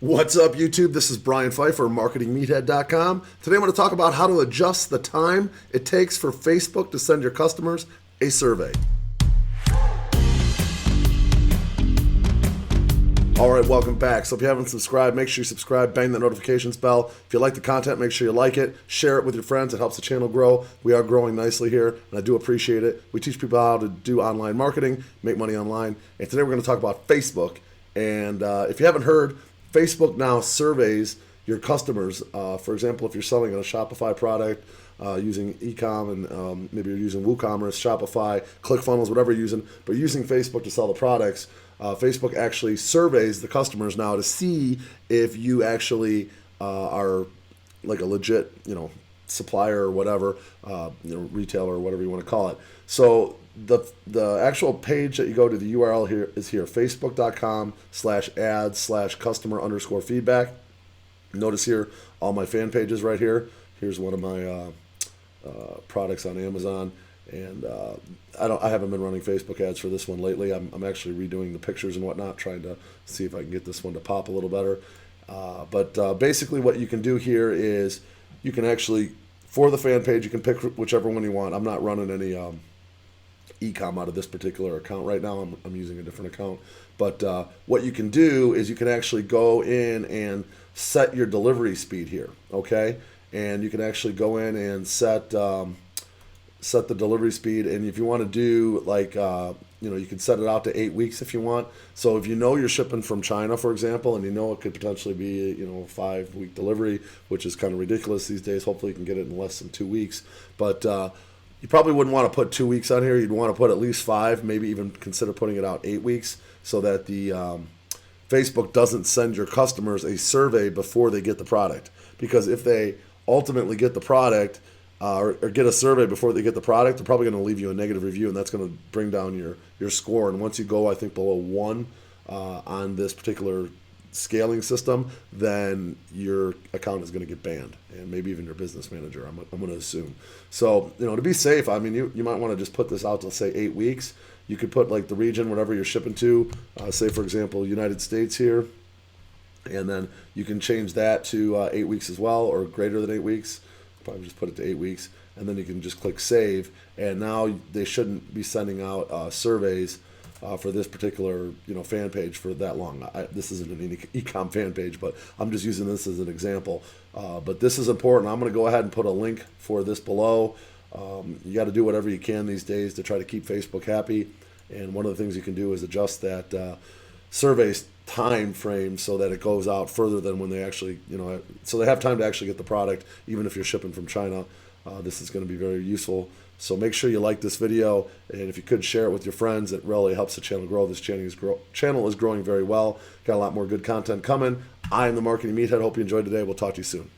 What's up, YouTube? This is Brian Pfeiffer, MarketingMeathead.com. Today I'm going to talk about how to adjust the time it takes for Facebook to send your customers a survey. All right, welcome back. So if you haven't subscribed, make sure you subscribe, bang that notifications bell. If you like the content, make sure you like it, share it with your friends. It helps the channel grow. We are growing nicely here, and I do appreciate it. We teach people how to do online marketing, make money online, and today we're going to talk about Facebook. And if you haven't heard, Facebook now surveys your customers. For example, if you're selling a Shopify product using e-com and maybe you're using WooCommerce, Shopify, ClickFunnels, whatever you're using, but you're using Facebook to sell the products, Facebook actually surveys the customers now to see if you actually are like a legit, supplier or whatever, retailer or whatever you want to call it. So the actual page that you go to, the URL here is here, facebook.com/ads/customer_feedback. Notice here all my fan pages right here. Here's one of my products on Amazon, and I haven't been running Facebook ads for this one lately. I'm actually redoing the pictures and whatnot, trying to see if I can get this one to pop a little better. But basically what you can do here is you can actually, for the fan page, you can pick whichever one you want. I'm not running any e-com out of this particular account right now. I'm using a different account. But what you can do is you can actually go in and set your delivery speed here, okay? And you can actually go in and set the delivery speed. And if you want to do like, you can set it out to 8 weeks if you want. So if you know you're shipping from China, for example, and you know it could potentially be, a 5-week delivery, which is kind of ridiculous these days. Hopefully you can get it in less than 2 weeks. But you probably wouldn't want to put 2 weeks on here. You'd want to put at least 5, maybe even consider putting it out 8 weeks, so that the Facebook doesn't send your customers a survey before they get the product. Because if they ultimately get the product or get a survey before they get the product, they're probably going to leave you a negative review, and that's going to bring down your score. And once you go, I think, below 1 on this particular scaling system, then your account is going to get banned, and maybe even your business manager, I'm going to assume. So, to be safe, I mean, you might want to just put this out to, say, 8 weeks. You could put like the region, whatever you're shipping to, say, for example, United States here, and then you can change that to 8 weeks as well, or greater than 8 weeks. Probably just put it to 8 weeks, and then you can just click save, and now they shouldn't be sending out surveys for this particular fan page for that long. This isn't an e-com fan page, but I'm just using this as an example. But this is important. I'm going to go ahead and put a link for this below. You got to do whatever you can these days to try to keep Facebook happy, and one of the things you can do is adjust that survey's time frame so that it goes out further than when they actually, so they have time to actually get the product, even if you're shipping from China. This is going to be very useful. So make sure you like this video, and if you could share it with your friends, it really helps the channel grow. This channel is growing very well. Got a lot more good content coming. I'm the Marketing Meathead. Hope you enjoyed today. We'll talk to you soon.